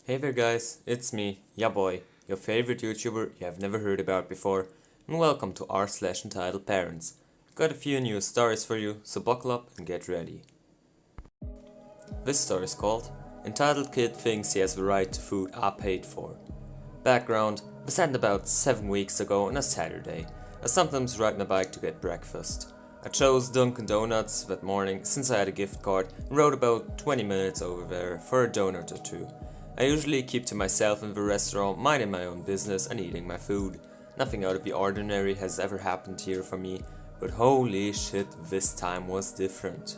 Hey there guys, it's me, ya boy, your favorite YouTuber you have never heard about before, and welcome to r/EntitledParents. Got a few new stories for you, so buckle up and get ready. This story is called Entitled Kid Thinks He Has the Right to Food I Paid For. Background: I sat about 7 weeks ago on a Saturday. I sometimes ride my bike to get breakfast. I chose Dunkin' Donuts that morning since I had a gift card and rode about 20 minutes over there for a donut or two. I usually keep to myself in the restaurant, minding my own business and eating my food. Nothing out of the ordinary has ever happened here for me, but holy shit, this time was different.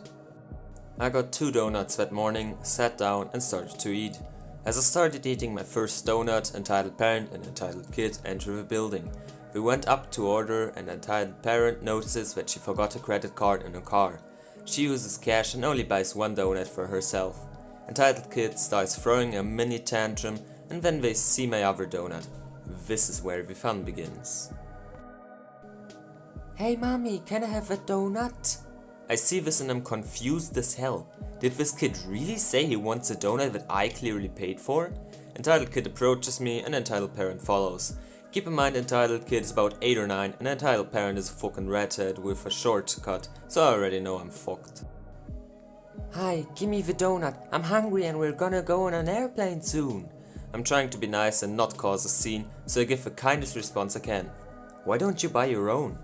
I got 2 donuts that morning, sat down and started to eat. As I started eating my first donut, entitled parent and entitled kid enter the building. We went up to order and entitled parent notices that she forgot a credit card in her car. She uses cash and only buys 1 donut for herself. Entitled kid starts throwing a mini tantrum and then they see my other donut. This is where the fun begins. Hey mommy, can I have a donut? I see this and I'm confused as hell. Did this kid really say he wants a donut that I clearly paid for? Entitled kid approaches me and entitled parent follows. Keep in mind entitled kid is about 8 or 9 and entitled parent is a fucking redhead with a shortcut, so I already know I'm fucked. Hi, give me the donut. I'm hungry and we're gonna go on an airplane soon. I'm trying to be nice and not cause a scene, so I give the kindest response I can. Why don't you buy your own?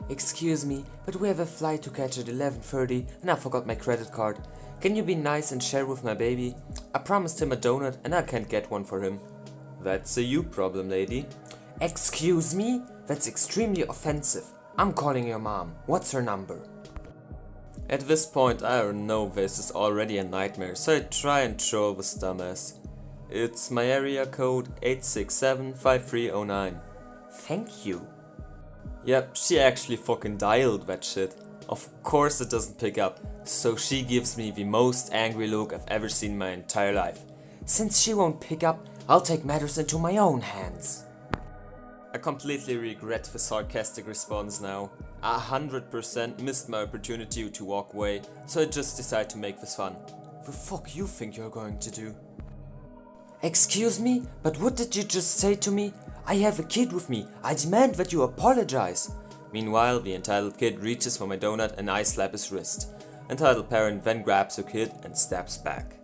Excuse me, but we have a flight to catch at 11:30 and I forgot my credit card. Can you be nice and share with my baby? I promised him a donut and I can't get one for him. That's a you problem, lady. Excuse me? That's extremely offensive. I'm calling your mom. What's her number? At this point I know this is already a nightmare, so I try and troll this dumbass. It's my area code 8675309. Thank you. Yep, she actually fucking dialed that shit. Of course it doesn't pick up, so she gives me the most angry look I've ever seen in my entire life. Since she won't pick up, I'll take matters into my own hands. I completely regret the sarcastic response now. I 100% missed my opportunity to walk away, so I just decided to make this fun. The fuck you think you're going to do? Excuse me, but what did you just say to me? I have a kid with me. I demand that you apologize. Meanwhile, the entitled kid reaches for my donut and I slap his wrist. Entitled parent then grabs her kid and steps back.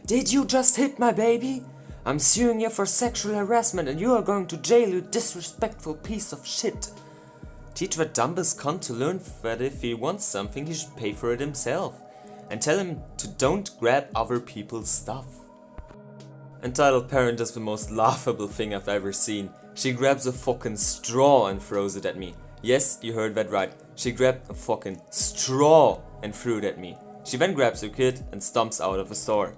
Did you just hit my baby? I'm suing you for sexual harassment and you are going to jail, you disrespectful piece of shit. Teach that dumbass cunt to learn that if he wants something he should pay for it himself. And tell him to don't grab other people's stuff. Entitled parent does the most laughable thing I've ever seen. She grabs a fucking straw and throws it at me. Yes, you heard that right. She grabbed a fucking straw and threw it at me. She then grabs her kid and stomps out of the store.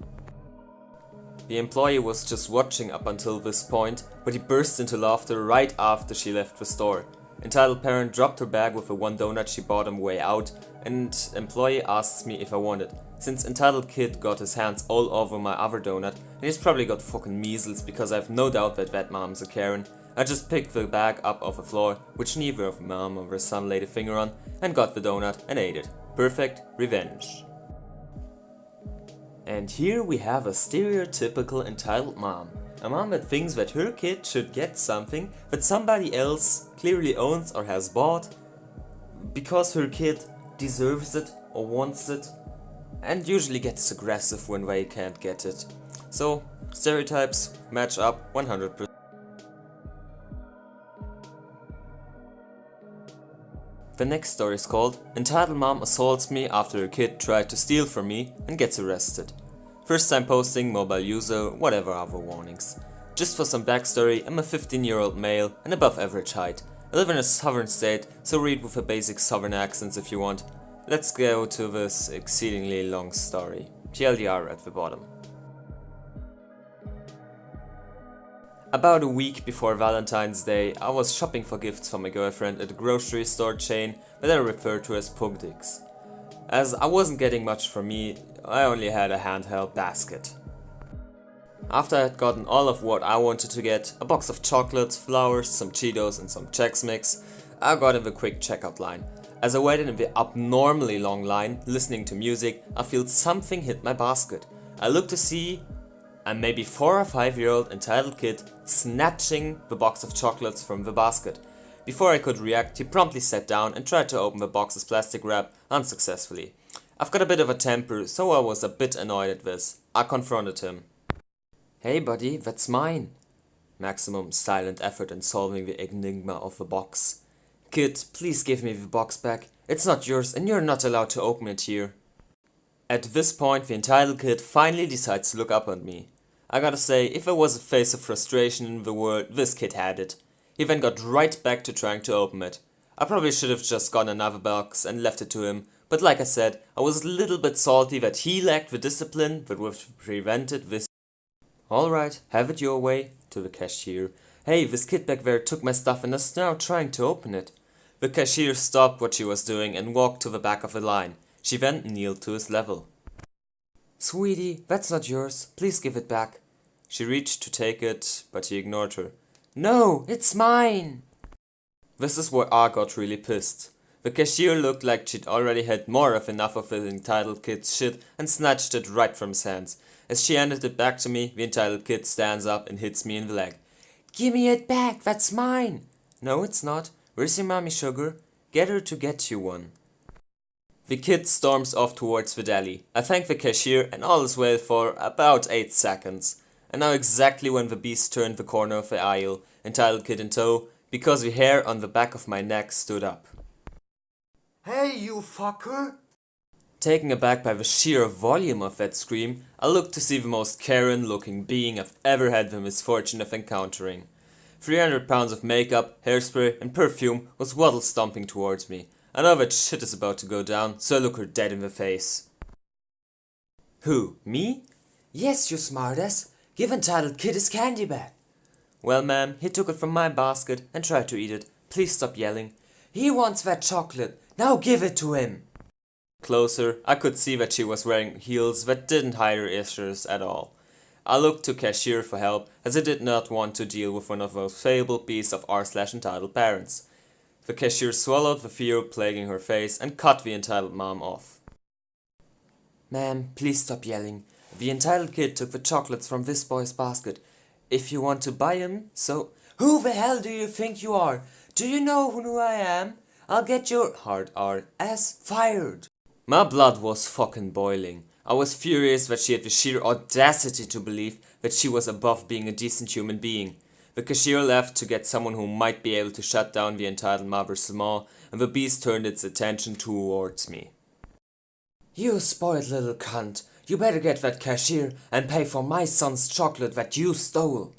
The employee was just watching up until this point, but he burst into laughter right after she left the store. Entitled parent dropped her bag with the 1 donut she bought on the way out, and employee asks me if I want it. Since entitled kid got his hands all over my other donut, and he's probably got fucking measles because I have no doubt that mom's a Karen, I just picked the bag up off the floor, which neither of mom or her son laid a finger on, and got the donut and ate it. Perfect revenge. And here we have a stereotypical entitled mom. A mom that thinks that her kid should get something that somebody else clearly owns or has bought because her kid deserves it or wants it, and usually gets aggressive when they can't get it. So, stereotypes match up 100%. The next story is called Entitled Mom Assaults Me After Her Kid Tried to Steal From Me and Gets Arrested. First time posting, mobile user, whatever other warnings. Just for some backstory, I'm a 15-year-old male and above average height. I live in a southern state, so read with a basic southern accent if you want. Let's go to this exceedingly long story. TLDR at the bottom. About a week before Valentine's Day, I was shopping for gifts for my girlfriend at a grocery store chain that I refer to as Pugdix. As I wasn't getting much for me, I only had a handheld basket. After I had gotten all of what I wanted to get, a box of chocolates, flowers, some Cheetos and some Chex Mix, I got in the quick checkout line. As I waited in the abnormally long line, listening to music, I felt something hit my basket. I looked to see a maybe 4 or 5-year-old entitled kid snatching the box of chocolates from the basket. Before I could react, he promptly sat down and tried to open the box's plastic wrap unsuccessfully. I've got a bit of a temper, so I was a bit annoyed at this. I confronted him. "Hey buddy, that's mine." Maximum silent effort in solving the enigma of the box. "Kid, please give me the box back. It's not yours and you're not allowed to open it here." At this point, the entitled kid finally decides to look up at me. I gotta say, if there was a face of frustration in the world, this kid had it. He then got right back to trying to open it. I probably should have just gotten another box and left it to him, but like I said, I was a little bit salty that he lacked the discipline that would have prevented this. "Alright, have it your way," to the cashier. "Hey, this kid back there took my stuff and is now trying to open it." The cashier stopped what she was doing and walked to the back of the line. She then kneeled to his level. "Sweetie, that's not yours. Please give it back." She reached to take it, but he ignored her. "No, it's mine!" This is where I got really pissed. The cashier looked like she'd already had more of enough of the entitled kid's shit and snatched it right from his hands. As she handed it back to me, the entitled kid stands up and hits me in the leg. "Gimme it back, that's mine!" "No, it's not. Where's your mommy, sugar? Get her to get you one." The kid storms off towards the deli. I thank the cashier and all is well for about 8 seconds. And now exactly when the beast turned the corner of the aisle, entitled kid in tow, because the hair on the back of my neck stood up. "Hey, you fucker!" Taken aback by the sheer volume of that scream, I looked to see the most Karen-looking being I've ever had the misfortune of encountering. 300 pounds of makeup, hairspray and perfume was waddle stomping towards me. I know that shit is about to go down, so I look her dead in the face. "Who, me?" "Yes, you smartass. Give entitled kid his candy back." "Well, ma'am, he took it from my basket and tried to eat it. Please stop yelling." "He wants that chocolate. Now give it to him." Closer, I could see that she was wearing heels that didn't hide her issues at all. I looked to cashier for help, as I did not want to deal with one of those fabled beasts of r/entitled parents. The cashier swallowed the fear plaguing her face and cut the entitled mom off. "Ma'am, please stop yelling. The entitled kid took the chocolates from this boy's basket. If you want to buy him, so—" "Who the hell do you think you are? Do you know who I am? I'll get your hard ass fired." My blood was fucking boiling. I was furious that she had the sheer audacity to believe that she was above being a decent human being. The cashier left to get someone who might be able to shut down the entitled mother's maw, and the beast turned its attention towards me. "You spoiled little cunt. You better get that cashier and pay for my son's chocolate that you stole."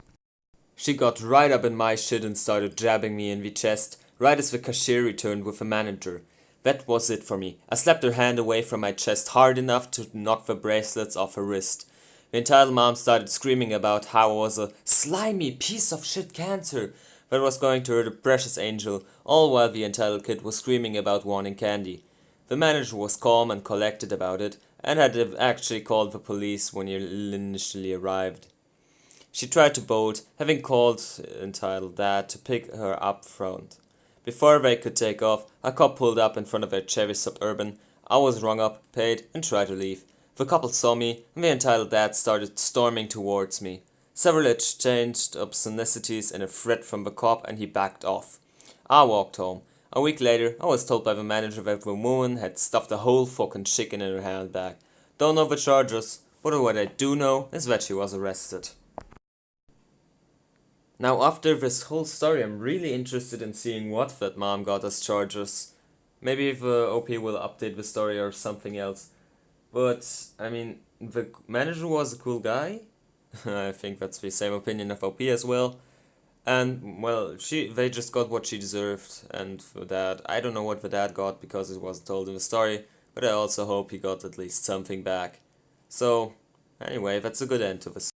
She got right up in my shit and started jabbing me in the chest, right as the cashier returned with the manager. That was it for me. I slapped her hand away from my chest hard enough to knock the bracelets off her wrist. The entitled mom started screaming about how I was a slimy piece of shit cancer that was going to hurt a precious angel, all while the entitled kid was screaming about wanting candy. The manager was calm and collected about it, and had actually called the police when he initially arrived. She tried to bolt, having called entitled dad to pick her up front. Before they could take off, a cop pulled up in front of their Chevy Suburban. I was rung up, paid, and tried to leave. The couple saw me, and the entitled dad started storming towards me. Several exchanged obscenities and a threat from the cop, and he backed off. I walked home. A week later, I was told by the manager that the woman had stuffed a whole fucking chicken in her handbag. Don't know the charges, but what I do know is that she was arrested. Now after this whole story, I'm really interested in seeing what that mom got as charges. Maybe if OP will update the story or something else. But, I mean, the manager was a cool guy. I think that's the same opinion of OP as well. And, well, they just got what she deserved. And for that, I don't know what the dad got because it wasn't told in the story. But I also hope he got at least something back. So, anyway, that's a good end to this.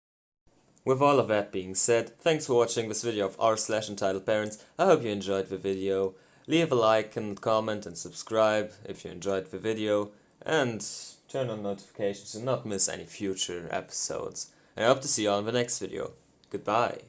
With all of that being said, thanks for watching this video of r/EntitledParents. I hope you enjoyed the video. Leave a like and comment and subscribe if you enjoyed the video. And turn on notifications to not miss any future episodes. And I hope to see you on the next video. Goodbye.